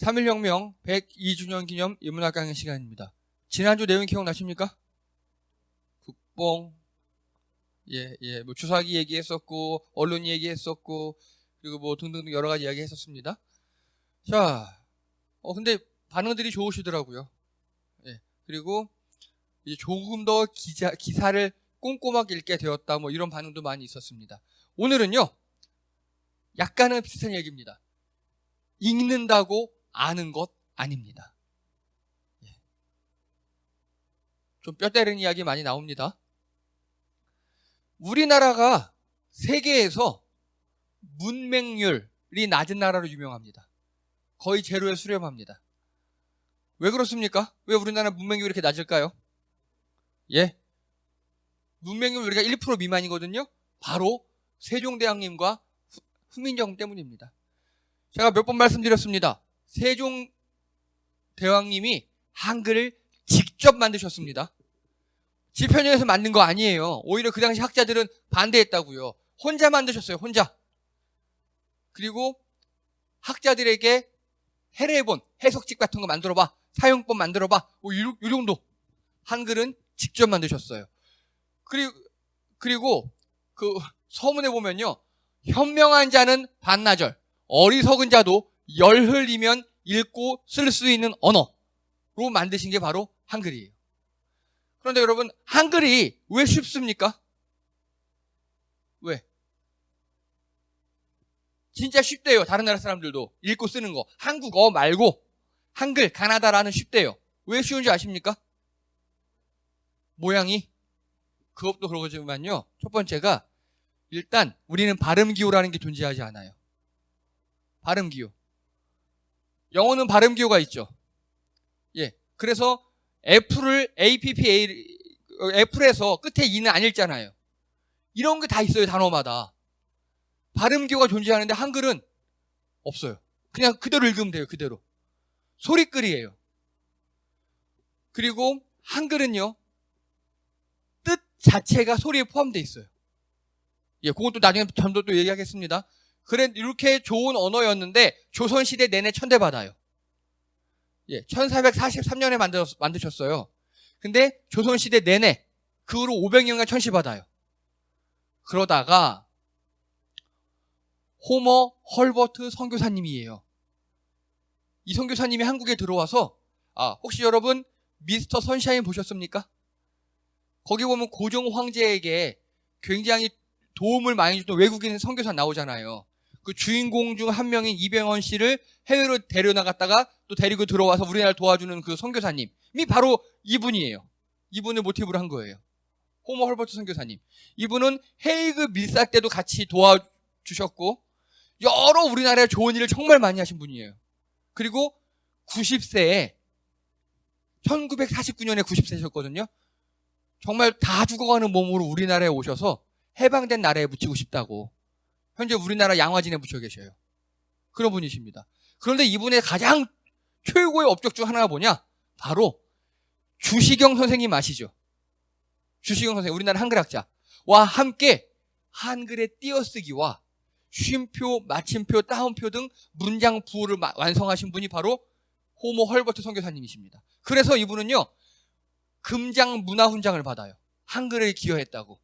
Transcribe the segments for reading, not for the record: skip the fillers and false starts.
3.1혁명 102주년 기념 인문학 강의 시간입니다. 지난주 내용 기억나십니까? 국뽕, 뭐 주사기 얘기했었고, 언론 얘기했었고, 그리고 뭐 등등 여러 가지 이야기 했었습니다. 자, 근데 반응들이 좋으시더라고요. 그리고 이제 조금 더 기사를 꼼꼼하게 읽게 되었다, 뭐 이런 반응도 많이 있었습니다. 오늘은요, 약간은 비슷한 얘기입니다. 읽는다고 아는 것 아닙니다. 좀 뼈 때리는 이야기 많이 나옵니다. 우리나라가 세계에서 문맹률이 낮은 나라로 유명합니다. 거의 제로에 수렴합니다. 왜 그렇습니까? 왜 우리나라 문맹률이 이렇게 낮을까요? 문맹률 우리가 1% 미만이거든요. 바로 세종대왕님과 후민정 때문입니다. 제가 몇 번 말씀드렸습니다. 세종대왕님이 한글을 직접 만드셨습니다. 지편연에서 만든 거 아니에요. 오히려 그 당시 학자들은 반대했다고요. 혼자 만드셨어요. 혼자. 그리고 학자들에게 해례본, 해석집 같은 거 만들어봐. 사용법 만들어봐. 뭐 이 정도. 한글은 직접 만드셨어요. 그리고 그 서문에 보면요. 현명한 자는 반나절, 어리석은 자도 열흘이면 읽고 쓸 수 있는 언어로 만드신 게 바로 한글이에요. 그런데 여러분, 한글이 왜 쉽습니까? 왜? 진짜 쉽대요. 다른 나라 사람들도 읽고 쓰는 거. 한국어 말고 한글, 가나다라는 쉽대요. 왜 쉬운지 아십니까? 모양이? 그것도 그러지만요. 첫 번째가 일단 우리는 발음기호라는 게 존재하지 않아요. 발음기호. 영어는 발음기호가 있죠. 그래서 애플에서 끝에 이는 안 읽잖아요. 이런 게 다 있어요, 단어마다. 발음기호가 존재하는데 한글은 없어요. 그냥 그대로 읽으면 돼요, 그대로. 소리글이에요. 그리고 한글은요, 뜻 자체가 소리에 포함되어 있어요. 그건 또 나중에 전도 또 얘기하겠습니다. 그래, 이렇게 좋은 언어였는데 조선시대 내내 천대받아요. 1443년에 만드셨어요. 근데 조선시대 내내 그 후로 500년간 천시받아요. 그러다가 호머 헐버트 선교사님이에요. 이 선교사님이 한국에 들어와서 혹시 여러분 미스터 선샤인 보셨습니까? 거기 보면 고종 황제에게 굉장히 도움을 많이 줬던 외국인 선교사 나오잖아요. 그 주인공 중 한 명인 이병헌 씨를 해외로 데려나갔다가 또 데리고 들어와서 우리나라를 도와주는 그 선교사님이 바로 이분이에요. 이분을 모티브로 한 거예요. 호머 헐버트 선교사님. 이분은 헤이그 밀사 때도 같이 도와주셨고 여러 우리나라에 좋은 일을 정말 많이 하신 분이에요. 그리고 90세에 1949년에 90세셨거든요. 정말 다 죽어가는 몸으로 우리나라에 오셔서 해방된 나라에 묻히고 싶다고 현재 우리나라 양화진에 묻혀 계셔요. 그런 분이십니다. 그런데 이분의 가장 최고의 업적 중 하나가 뭐냐? 바로 주시경 선생님 아시죠? 주시경 선생님, 우리나라 한글학자와 함께 한글의 띄어쓰기와 쉼표, 마침표, 따옴표 등 문장 부호를 완성하신 분이 바로 호모 헐버트 선교사님이십니다. 그래서 이분은요, 금장 문화훈장을 받아요. 한글에 기여했다고.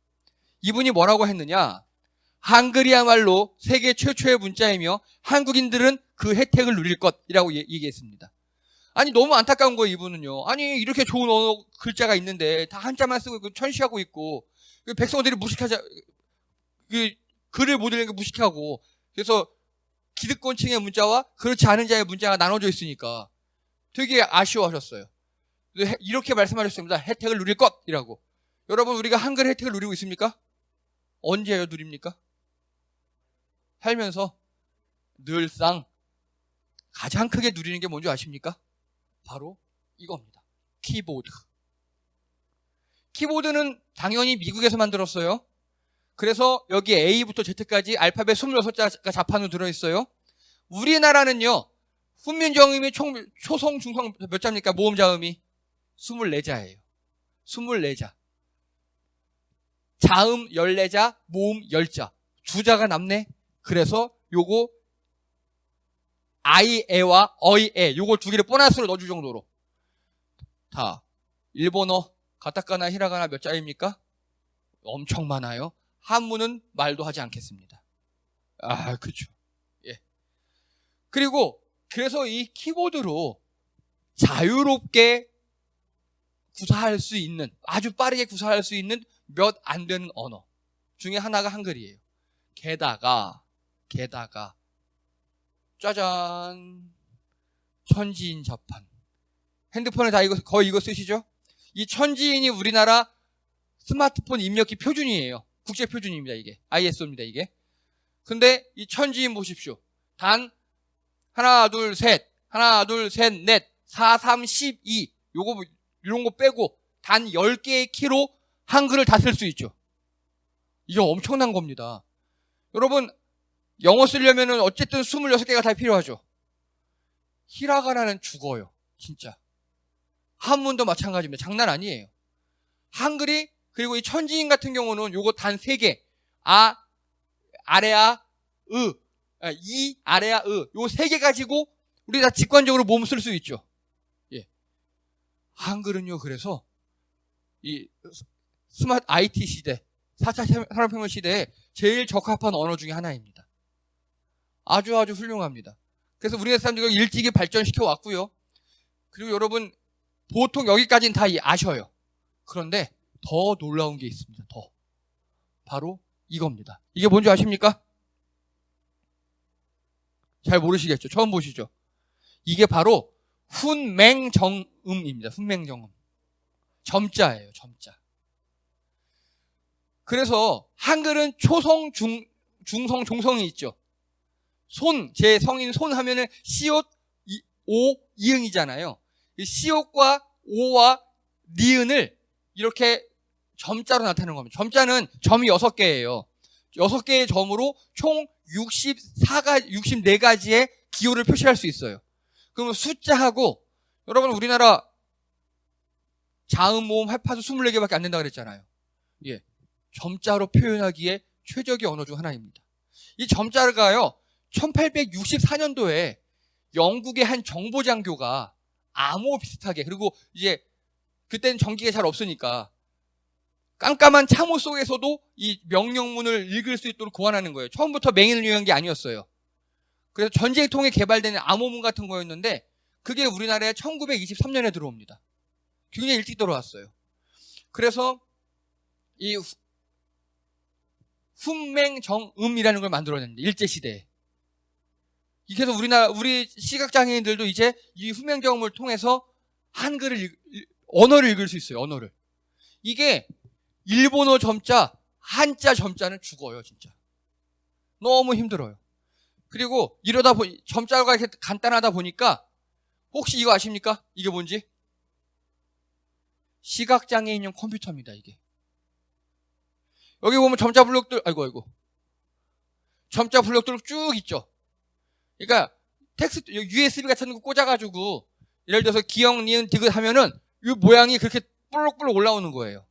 이분이 뭐라고 했느냐? 한글이야말로 세계 최초의 문자이며 한국인들은 그 혜택을 누릴 것이라고 얘기했습니다. 아니, 너무 안타까운 거예요, 이분은요. 아니, 이렇게 좋은 언어 글자가 있는데 다 한자만 쓰고 천시하고 있고 백성들이 무식하자, 글을 못 읽는 게 무식하고, 그래서 기득권층의 문자와 그렇지 않은 자의 문자가 나눠져 있으니까 되게 아쉬워하셨어요. 이렇게 말씀하셨습니다. 혜택을 누릴 것이라고. 여러분, 우리가 한글 혜택을 누리고 있습니까? 언제요 누립니까? 살면서 늘상 가장 크게 누리는 게 뭔지 아십니까? 바로 이겁니다. 키보드. 키보드는 당연히 미국에서 만들었어요. 그래서 여기 A부터 Z까지 알파벳 26자가 자판으로 들어있어요. 우리나라는요, 훈민정음이 초성, 중성 몇 자입니까? 모음자음이 24자예요. 24자. 자음 14자, 모음 10자. 2자가 남네? 그래서 요거 아이에와 어이에 요걸 두 개를 보너스로 넣어줄 정도로 다 일본어 가타카나 히라가나 몇 자입니까? 엄청 많아요. 한문은 말도 하지 않겠습니다. 아, 그렇죠. 예. 그리고 그래서 이 키보드로 자유롭게 구사할 수 있는, 아주 빠르게 구사할 수 있는 몇 안 되는 언어 중에 하나가 한글이에요. 게다가 짜잔, 천지인 자판. 핸드폰에 다 거의 이거 쓰시죠? 이 천지인이 우리나라 스마트폰 입력기 표준이에요. 국제 표준입니다, 이게. ISO입니다, 이게. 근데 이 천지인 보십시오. 단 하나, 둘, 셋, 넷, 4, 3, 12 요거 이런 거 빼고 단 10개의 키로 한글을 다 쓸 수 있죠. 이게 엄청난 겁니다. 여러분, 영어 쓰려면은 어쨌든 26개가 다 필요하죠. 히라가나는 죽어요. 진짜. 한문도 마찬가지입니다. 장난 아니에요. 한글이, 그리고 이 천지인 같은 경우는 요거 단 3개. 아, 아래아, 이, 아래아, 요 3개 가지고 우리 다 직관적으로 몸 쓸 수 있죠. 예. 한글은요, 그래서 이 스마트 IT 시대, 4차 산업혁명 시대에 제일 적합한 언어 중에 하나입니다. 아주 훌륭합니다. 그래서 우리나라 사람들이 일찍이 발전시켜 왔고요. 그리고 여러분, 보통 여기까지는 다 아셔요. 그런데 더 놀라운 게 있습니다. 더. 바로 이겁니다. 이게 뭔지 아십니까? 잘 모르시겠죠? 처음 보시죠? 이게 바로 훈맹정음입니다. 훈맹정음. 점자예요. 점자. 그래서 한글은 초성, 중성, 종성이 있죠. 제 성인 손 하면은 시옷, 오, 이응이잖아요. 시옷과 오와 니은을 이렇게 점자로 나타내는 겁니다. 점자는 점이 6개예요. 6개의 점으로 총 64가지의 기호를 표시할 수 있어요. 그러면 숫자하고, 여러분 우리나라 자음, 모음, 합하수 24개밖에 안 된다고 그랬잖아요. 예. 점자로 표현하기에 최적의 언어 중 하나입니다. 이 점자가요, 1864년도에 영국의 한 정보장교가 암호 비슷하게, 그리고 이제 그때는 전기가 잘 없으니까 깜깜한 참호 속에서도 이 명령문을 읽을 수 있도록 고안하는 거예요. 처음부터 맹인을 이용한 게 아니었어요. 그래서 전쟁을 통해 개발된 암호문 같은 거였는데 그게 우리나라에 1923년에 들어옵니다. 굉장히 일찍 들어왔어요. 그래서 이 훈맹정음이라는 걸 만들어냈는데, 일제시대에. 그래서 우리 시각장애인들도 이제 이 훈맹정음을 통해서 한글을, 언어를 읽을 수 있어요, 언어를. 이게 일본어 점자, 한자 점자는 죽어요, 진짜. 너무 힘들어요. 그리고 점자가 이렇게 간단하다 보니까, 혹시 이거 아십니까? 이게 뭔지? 시각장애인용 컴퓨터입니다, 이게. 여기 보면 점자 블록들, 점자 블록들 쭉 있죠. 그러니까 텍스트 USB 같은 거 꽂아가지고 예를 들어서 기역, 니은, 디귿 하면은 이 모양이 그렇게 볼록볼록 올라오는 거예요.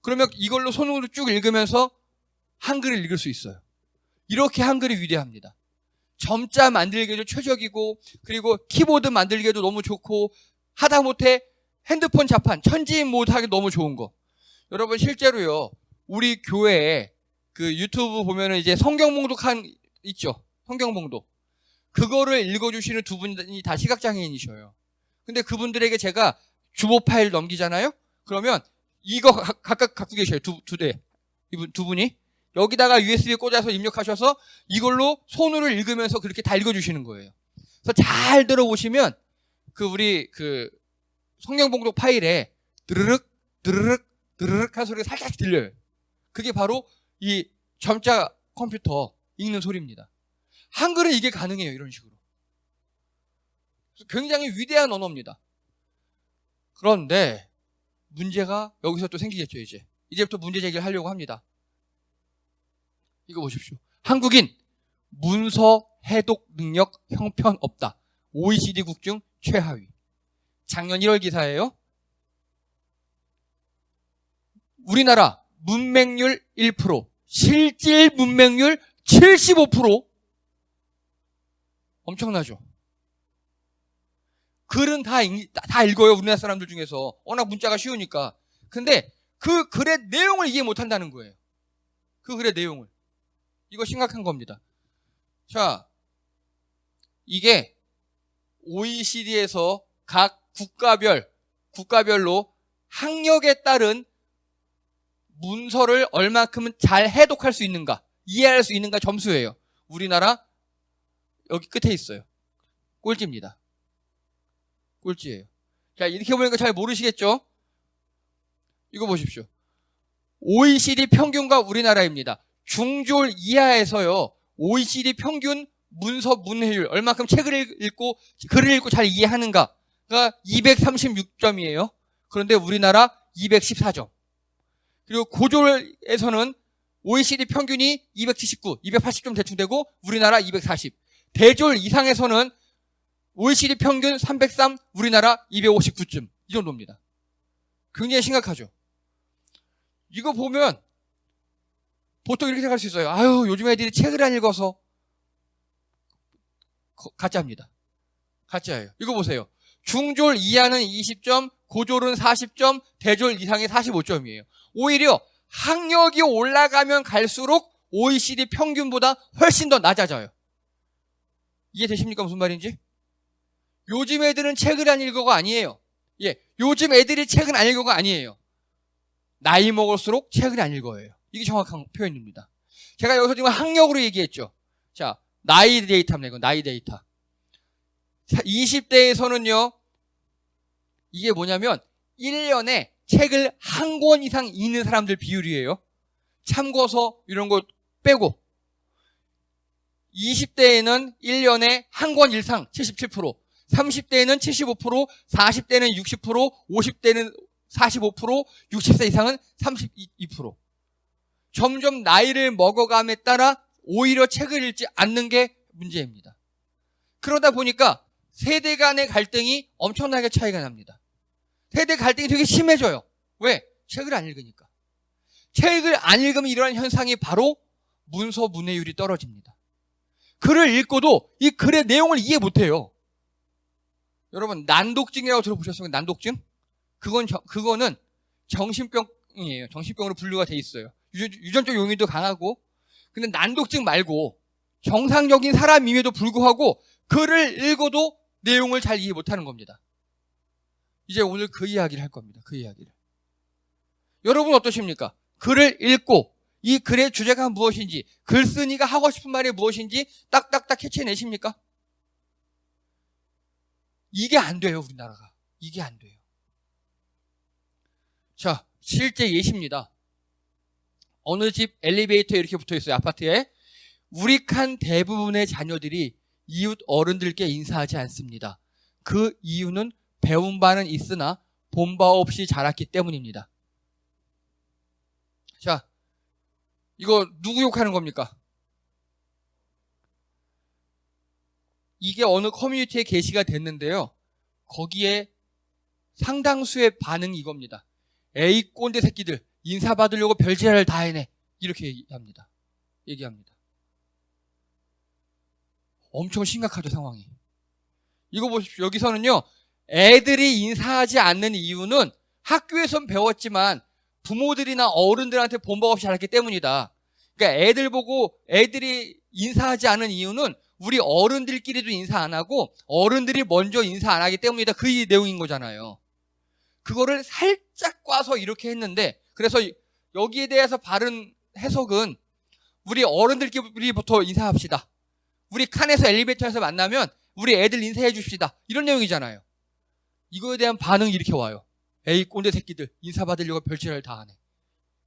그러면 이걸로 손으로 쭉 읽으면서 한글을 읽을 수 있어요. 이렇게 한글이 위대합니다. 점자 만들기에도 최적이고, 그리고 키보드 만들기에도 너무 좋고, 하다못해 핸드폰 자판, 천지인 모드 하기 너무 좋은 거. 여러분, 실제로요, 우리 교회에 그 유튜브 보면은 이제 성경 봉독 있죠? 성경 봉독. 그거를 읽어주시는 두 분이 다 시각장애인이셔요. 근데 그분들에게 제가 주보 파일 넘기잖아요? 그러면 이거 각각 갖고 계셔요. 두 분이. 여기다가 USB 꽂아서 입력하셔서 이걸로 손으로 읽으면서 그렇게 다 읽어주시는 거예요. 그래서 잘 들어보시면 우리 성경 봉독 파일에 드르륵 한 소리가 살짝 들려요. 그게 바로 이 점자 컴퓨터 읽는 소리입니다. 한글은 이게 가능해요, 이런 식으로. 굉장히 위대한 언어입니다. 그런데 문제가 여기서 또 생기겠죠, 이제. 이제부터 문제 제기를 하려고 합니다. 이거 보십시오. 한국인 문서 해독 능력 형편없다. OECD 중 최하위. 작년 1월 기사예요. 우리나라 문맹률 1%, 실질 문맹률 75%. 엄청나죠. 글은 다 읽어요. 우리나라 사람들 중에서. 워낙 문자가 쉬우니까. 근데 그 글의 내용을 이해 못한다는 거예요. 그 글의 내용을. 이거 심각한 겁니다. 자, 이게 OECD에서 각 국가별로 학력에 따른 문서를 얼마큼은 잘 해독할 수 있는가, 이해할 수 있는가 점수예요. 우리나라 여기 끝에 있어요. 꼴찌입니다. 꼴찌예요. 자, 이렇게 보니까 잘 모르시겠죠? 이거 보십시오. OECD 평균과 우리나라입니다. 중졸 이하에서요, OECD 평균 문서 문해율, 얼마큼 책을 읽고 글을 읽고 잘 이해하는가가 236점이에요. 그런데 우리나라 214점. 그리고 고졸에서는 OECD 평균이 279, 280점 대충 되고 우리나라 240. 대졸 이상에서는 OECD 평균 303, 우리나라 259점. 이 정도입니다. 굉장히 심각하죠. 이거 보면 보통 이렇게 생각할 수 있어요. 아유, 요즘 애들이 책을 안 읽어서. 가짜입니다. 가짜예요. 이거 보세요. 중졸 이하는 20점, 고졸은 40점, 대졸 이상이 45점이에요. 오히려 학력이 올라가면 갈수록 OECD 평균보다 훨씬 더 낮아져요. 이해되십니까? 무슨 말인지? 요즘 애들은 책을 안 읽어가 아니에요. 예, 요즘 애들이 책을 안 읽어가 아니에요. 나이 먹을수록 책을 안 읽어요. 이게 정확한 표현입니다. 제가 여기서 지금 학력으로 얘기했죠. 자, 나이 데이터입니다. 이거 나이 데이터. 20대에서는요, 이게 뭐냐면 1년에 책을 한 권 이상 읽는 사람들 비율이에요. 참고서 이런 거 빼고. 20대에는 1년에 한 권 이상 77%, 30대에는 75%, 40대는 60%, 50대는 45%, 60세 이상은 32%. 점점 나이를 먹어감에 따라 오히려 책을 읽지 않는 게 문제입니다. 그러다 보니까 세대 간의 갈등이 엄청나게 차이가 납니다. 세대 갈등이 되게 심해져요. 왜? 책을 안 읽으니까. 책을 안 읽으면 일어나는 현상이 바로 문서 문해율이 떨어집니다. 글을 읽고도 이 글의 내용을 이해 못해요. 여러분, 난독증이라고 들어보셨어요? 난독증? 그거는 정신병이에요. 정신병으로 분류가 돼 있어요. 유전적 용의도 강하고. 근데 난독증 말고 정상적인 사람임에도 불구하고 글을 읽어도 내용을 잘 이해 못하는 겁니다. 이제 오늘 그 이야기를 할 겁니다. 그 이야기를. 여러분 어떠십니까? 글을 읽고 이 글의 주제가 무엇인지, 글쓴이가 하고 싶은 말이 무엇인지 딱딱딱 캐치해내십니까? 이게 안 돼요, 우리나라가. 이게 안 돼요. 자, 실제 예시입니다. 어느 집 엘리베이터에 이렇게 붙어있어요, 아파트에. 우리 칸 대부분의 자녀들이 이웃 어른들께 인사하지 않습니다. 그 이유는 배운 바는 있으나 본 바 없이 자랐기 때문입니다. 자, 이거 누구 욕하는 겁니까? 이게 어느 커뮤니티에 게시가 됐는데요. 거기에 상당수의 반응이 이겁니다. 에이 꼰대 새끼들, 인사받으려고 별지랄을 다 해내. 이렇게 얘기합니다. 엄청 심각하죠, 상황이. 이거 보십시오. 여기서는요, 애들이 인사하지 않는 이유는 학교에선 배웠지만 부모들이나 어른들한테 본바 없이 자랐기 때문이다. 그러니까 애들 보고 애들이 인사하지 않은 이유는 우리 어른들끼리도 인사 안 하고 어른들이 먼저 인사 안 하기 때문이다. 그 내용인 거잖아요. 그거를 살짝 꽈서 이렇게 했는데, 그래서 여기에 대해서 바른 해석은 우리 어른들끼리부터 인사합시다. 우리 칸에서 엘리베이터에서 만나면 우리 애들 인사해 줍시다. 이런 내용이잖아요. 이거에 대한 반응이 이렇게 와요. 에이 꼰대 새끼들, 인사받으려고 별짓을 다 하네.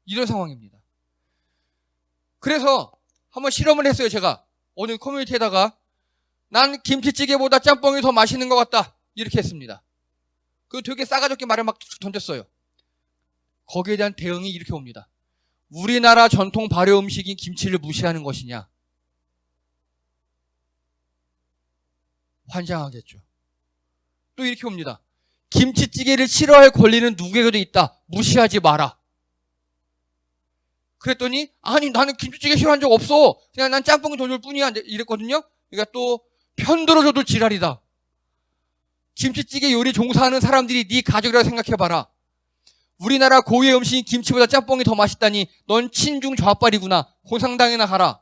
이런 상황입니다. 그래서 한번 실험을 했어요, 제가. 어느 커뮤니티에다가 난 김치찌개보다 짬뽕이 더 맛있는 것 같다. 이렇게 했습니다. 그 되게 싸가지 없게 말을 막 던졌어요. 거기에 대한 대응이 이렇게 옵니다. 우리나라 전통 발효 음식인 김치를 무시하는 것이냐? 환장하겠죠. 또 이렇게 옵니다. 김치찌개를 싫어할 권리는 누구에게도 있다. 무시하지 마라. 그랬더니 아니 나는 김치찌개 싫어한 적 없어. 그냥 난 짬뽕이 더 좋을 뿐이야. 이랬거든요. 그러니까 또 편들어줘도 지랄이다. 김치찌개 요리 종사하는 사람들이 네 가족이라고 생각해봐라. 우리나라 고유의 음식이 김치보다 짬뽕이 더 맛있다니 넌 친중 좌빨이구나. 공산당이나 가라.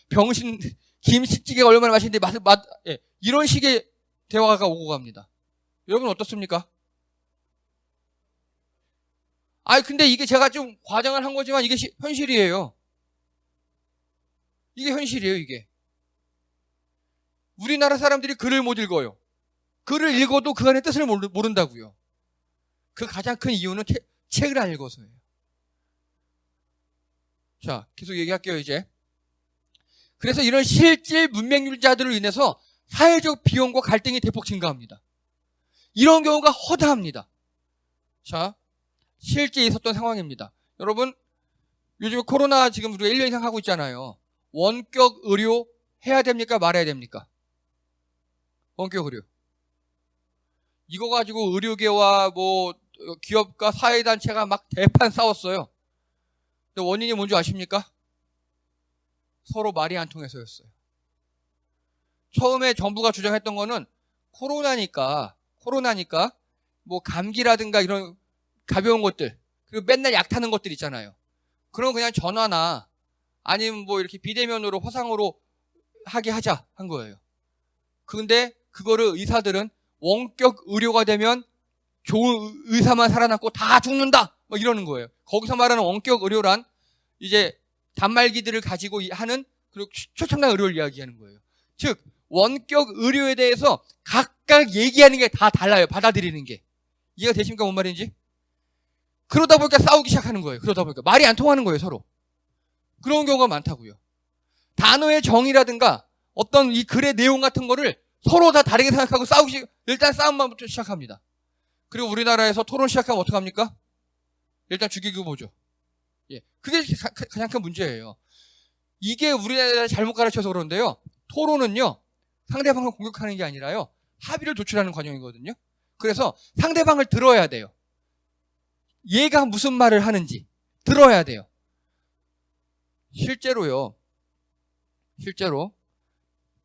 병신 김치찌개가 얼마나 맛있는데 이런 식의 대화가 오고 갑니다. 여러분 어떻습니까? 근데 이게 제가 좀 과장을 한 거지만 이게 현실이에요. 이게 현실이에요, 이게. 우리나라 사람들이 글을 못 읽어요. 글을 읽어도 그 안의 뜻을 모른다고요. 그 가장 큰 이유는 책을 안 읽어서예요. 자, 계속 얘기할게요, 이제. 그래서 이런 실질 문맹률자들로 인해서 사회적 비용과 갈등이 대폭 증가합니다. 이런 경우가 허다합니다. 자, 실제 있었던 상황입니다. 여러분, 요즘 코로나 지금 우리가 1년 이상 하고 있잖아요. 원격 의료 해야 됩니까? 말아야 됩니까? 원격 의료. 이거 가지고 의료계와 뭐 기업과 사회단체가 막 대판 싸웠어요. 근데 원인이 뭔지 아십니까? 서로 말이 안 통해서였어요. 처음에 정부가 주장했던 거는 코로나니까 뭐 감기라든가 이런 가벼운 것들, 그리고 맨날 약 타는 것들 있잖아요. 그럼 그냥 전화나 아니면 뭐 이렇게 비대면으로 화상으로 하게 하자 한 거예요. 근데 그거를 의사들은 원격 의료가 되면 좋은 의사만 살아남고 다 죽는다 뭐 이러는 거예요. 거기서 말하는 원격 의료란 이제 단말기들을 가지고 하는 그리고 최첨단 의료를 이야기하는 거예요. 즉 원격 의료에 대해서 각각 얘기하는 게 다 달라요. 받아들이는 게. 이해가 되십니까? 뭔 말인지? 그러다 보니까 싸우기 시작하는 거예요. 그러다 보니까 말이 안 통하는 거예요, 서로. 그런 경우가 많다고요. 단어의 정의라든가 어떤 이 글의 내용 같은 거를 서로 다 다르게 생각하고 일단 싸움만부터 시작합니다. 그리고 우리나라에서 토론 시작하면 어떡합니까? 일단 죽이고 보죠. 예. 그게 가장 큰 문제예요. 이게 우리나라에 잘못 가르쳐서 그런데요. 토론은요, 상대방을 공격하는 게 아니라요, 합의를 도출하는 과정이거든요. 그래서 상대방을 들어야 돼요. 얘가 무슨 말을 하는지 들어야 돼요. 실제로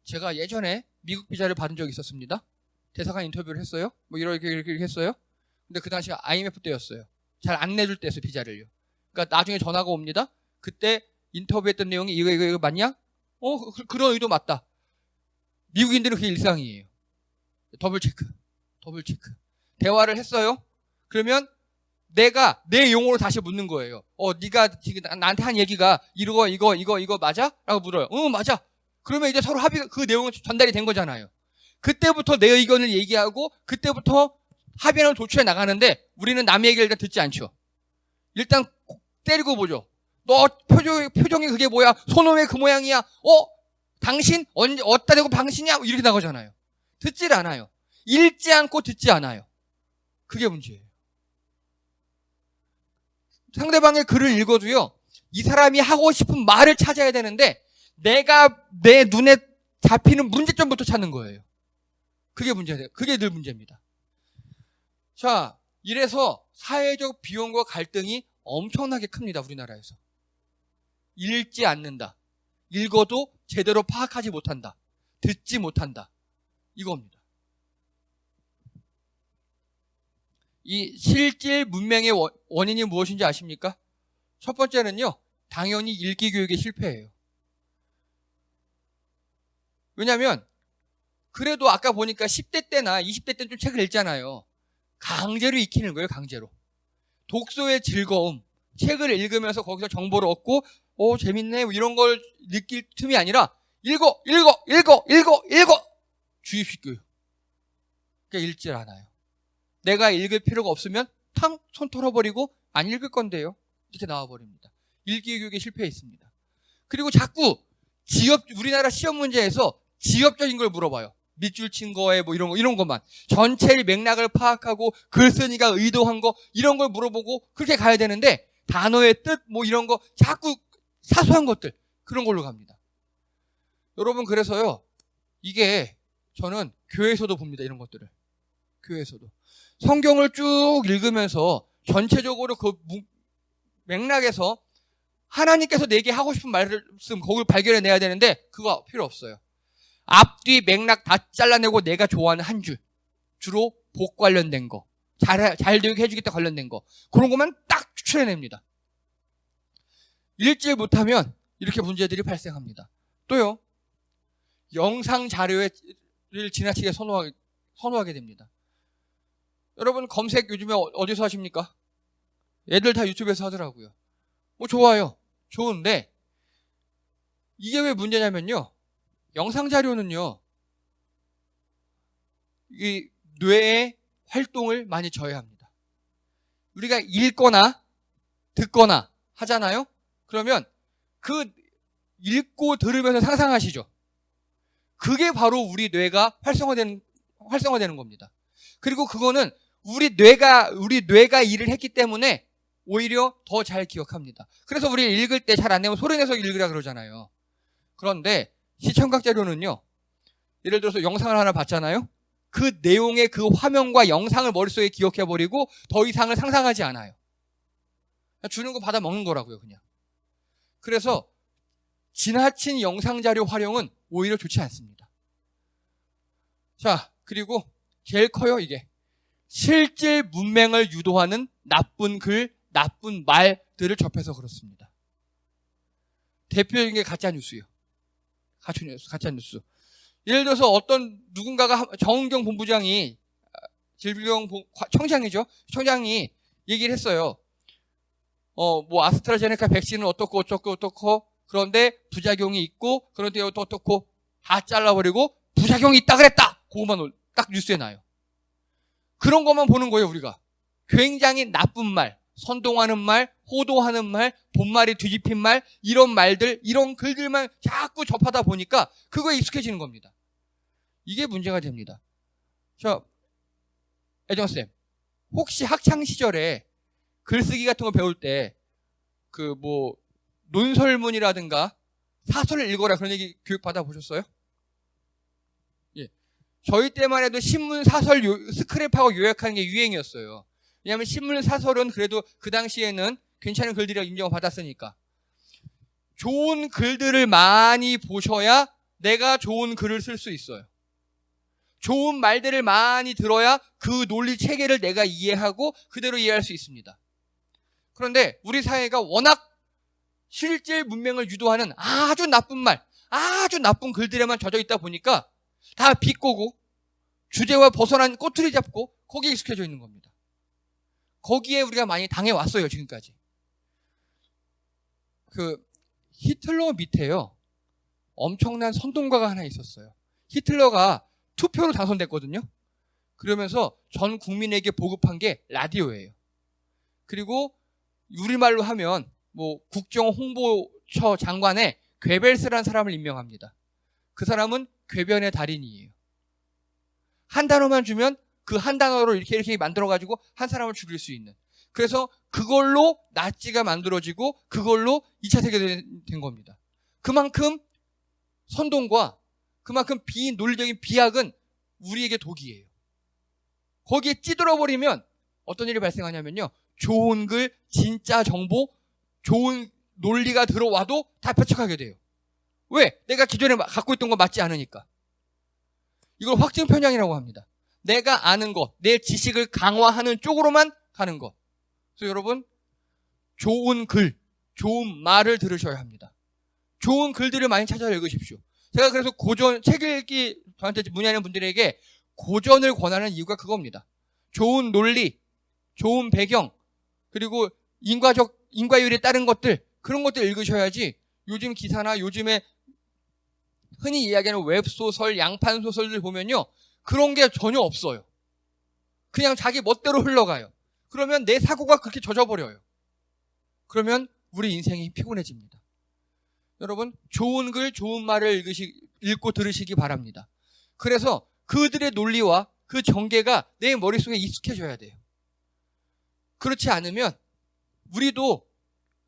제가 예전에 미국 비자를 받은 적이 있었습니다. 대사관 인터뷰를 했어요. 뭐 이렇게 했어요. 근데 그 당시가 IMF 때였어요. 잘 안 내줄 때였어요, 비자를요. 그러니까 나중에 전화가 옵니다. 그때 인터뷰했던 내용이 이거 맞냐? 그런 의도 맞다. 미국인들은 그게 일상이에요. 더블 체크. 대화를 했어요. 그러면 내가 내 용어로 다시 묻는 거예요. 네가 지금 나한테 한 얘기가 이거 맞아? 라고 물어요. 맞아. 그러면 이제 서로 합의가 그 내용은 전달이 된 거잖아요. 그때부터 내 의견을 얘기하고 그때부터 합의를 도출해 나가는데 우리는 남의 얘기를 일단 듣지 않죠. 일단 때리고 보죠. 너 표정이 그게 뭐야? 손은 왜 그 모양이야? 당신 어디다 대고 당신이야? 이렇게 나가잖아요. 듣질 않아요. 읽지 않고 듣지 않아요. 그게 문제예요. 상대방의 글을 읽어도요, 이 사람이 하고 싶은 말을 찾아야 되는데 내가 내 눈에 잡히는 문제점부터 찾는 거예요. 그게 문제예요. 그게 늘 문제입니다. 자, 이래서 사회적 비용과 갈등이 엄청나게 큽니다. 우리나라에서. 읽지 않는다. 읽어도 제대로 파악하지 못한다. 듣지 못한다. 이겁니다. 이 실질 문맹의 원인이 무엇인지 아십니까? 첫 번째는요, 당연히 읽기 교육의 실패예요. 왜냐하면 그래도 아까 보니까 10대 때나 20대 때는 좀 책을 읽잖아요. 강제로 익히는 거예요, 강제로. 독서의 즐거움, 책을 읽으면서 거기서 정보를 얻고 재밌네 이런 걸 느낄 틈이 아니라 읽어 주입식 교육. 그러니까 읽질 않아요. 내가 읽을 필요가 없으면 탕 손 털어버리고 안 읽을 건데요. 이렇게 나와버립니다. 읽기 교육에 실패했습니다. 그리고 자꾸 우리나라 시험 문제에서 지엽적인 걸 물어봐요. 밑줄 친 거에 뭐 이런 것만. 전체의 맥락을 파악하고 글쓴이가 의도한 거 이런 걸 물어보고 그렇게 가야 되는데 단어의 뜻 뭐 이런 거 자꾸 사소한 것들 그런 걸로 갑니다. 여러분 그래서요. 이게 저는 교회에서도 봅니다. 이런 것들을. 교회에서도. 성경을 쭉 읽으면서 전체적으로 그 맥락에서 하나님께서 내게 하고 싶은 말씀 거기를 발견해내야 되는데 그거 필요 없어요. 앞뒤 맥락 다 잘라내고 내가 좋아하는 한 줄. 주로 복 관련된 거. 잘 되게 해주겠다 관련된 거. 그런 것만 딱 추천해냅니다. 읽지 못하면 이렇게 문제들이 발생합니다. 또요. 영상 자료를 지나치게 선호하게 됩니다. 여러분 검색 요즘에 어디서 하십니까? 애들 다 유튜브에서 하더라고요. 뭐 좋아요. 좋은데 이게 왜 문제냐면요. 영상 자료는요. 이 뇌의 활동을 많이 저해합니다. 우리가 읽거나 듣거나 하잖아요. 그러면 그 읽고 들으면서 상상하시죠. 그게 바로 우리 뇌가 활성화되는 겁니다. 그리고 그거는 우리 뇌가 일을 했기 때문에 오히려 더 잘 기억합니다. 그래서 우리 읽을 때 잘 안 되면 소리 내서 읽으라 그러잖아요. 그런데 시청각 자료는요. 예를 들어서 영상을 하나 봤잖아요. 그 내용의 그 화면과 영상을 머릿속에 기억해버리고 더 이상을 상상하지 않아요. 주는 거 받아 먹는 거라고요, 그냥. 그래서 지나친 영상 자료 활용은 오히려 좋지 않습니다. 자, 그리고 제일 커요, 이게. 실질 문맹을 유도하는 나쁜 글, 나쁜 말들을 접해서 그렇습니다. 대표적인 게 가짜뉴스요. 가짜뉴스. 예를 들어서 어떤 누군가가 정은경 본부장이 질병 청장이죠. 청장이 얘기를 했어요. 뭐 아스트라제네카 백신은 어떻고 그런데 부작용이 있고 그런데 어떻고 다 잘라버리고 부작용이 있다 그랬다. 그것만 딱 뉴스에 나요. 그런 것만 보는 거예요, 우리가. 굉장히 나쁜 말, 선동하는 말, 호도하는 말, 본말이 뒤집힌 말, 이런 말들, 이런 글들만 자꾸 접하다 보니까 그거에 익숙해지는 겁니다. 이게 문제가 됩니다. 애정쌤, 혹시 학창시절에 글쓰기 같은 거 배울 때, 논설문이라든가 사설을 읽어라 그런 얘기 교육 받아보셨어요? 예. 저희 때만 해도 신문 사설 스크랩하고 요약하는 게 유행이었어요. 왜냐하면 신문 사설은 그래도 그 당시에는 괜찮은 글들이라고 인정을 받았으니까. 좋은 글들을 많이 보셔야 내가 좋은 글을 쓸 수 있어요. 좋은 말들을 많이 들어야 그 논리 체계를 내가 이해하고 그대로 이해할 수 있습니다. 그런데 우리 사회가 워낙 실질 문맹을 유도하는 아주 나쁜 말, 아주 나쁜 글들에만 젖어 있다 보니까 다 비꼬고 주제와 벗어난 꼬투리 잡고 거기에 익숙해져 있는 겁니다. 거기에 우리가 많이 당해왔어요, 지금까지. 히틀러 밑에요. 엄청난 선동가가 하나 있었어요. 히틀러가 투표로 당선됐거든요. 그러면서 전 국민에게 보급한 게 라디오예요. 그리고 우리말로 하면 국정홍보처 장관에 괴벨스라는 사람을 임명합니다. 그 사람은 궤변의 달인이에요. 한 단어만 주면 그 한 단어로 이렇게 만들어가지고 한 사람을 죽일 수 있는. 그래서 그걸로 나치가 만들어지고 그걸로 2차 세계대전이 된 겁니다. 그만큼 선동과 그만큼 비논리적인 비약은 우리에게 독이에요. 거기에 찌들어버리면 어떤 일이 발생하냐면요. 좋은 글, 진짜 정보, 좋은 논리가 들어와도 다 배척하게 돼요. 왜? 내가 기존에 갖고 있던 거 맞지 않으니까. 이걸 확증 편향이라고 합니다. 내가 아는 것, 내 지식을 강화하는 쪽으로만 가는 것. 그래서 여러분, 좋은 글, 좋은 말을 들으셔야 합니다. 좋은 글들을 많이 찾아 읽으십시오. 제가 그래서 책 읽기 저한테 문의하는 분들에게 고전을 권하는 이유가 그겁니다. 좋은 논리, 좋은 배경, 그리고 인과율에 따른 것들, 그런 것들 읽으셔야지 요즘 기사나 요즘에 흔히 이야기하는 웹소설, 양판소설들 보면요. 그런 게 전혀 없어요. 그냥 자기 멋대로 흘러가요. 그러면 내 사고가 그렇게 젖어버려요. 그러면 우리 인생이 피곤해집니다. 여러분, 좋은 글, 좋은 말을 읽고 들으시기 바랍니다. 그래서 그들의 논리와 그 전개가 내 머릿속에 익숙해져야 돼요. 그렇지 않으면 우리도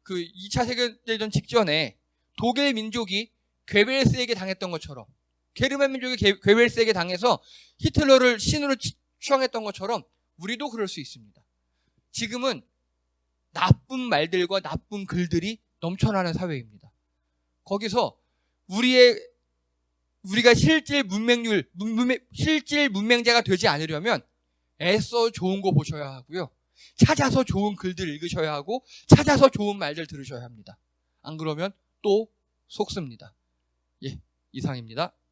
2차 세계대전 직전에 독일 민족이 괴벨스에게 당했던 것처럼, 게르만 민족이 괴벨스에게 당해서 히틀러를 신으로 추앙했던 것처럼 우리도 그럴 수 있습니다. 지금은 나쁜 말들과 나쁜 글들이 넘쳐나는 사회입니다. 거기서 우리의 우리가 실질 문맹자가 되지 않으려면 애써 좋은 거 보셔야 하고요. 찾아서 좋은 글들 읽으셔야 하고 찾아서 좋은 말들 들으셔야 합니다. 안 그러면 또 속습니다. 예, 이상입니다.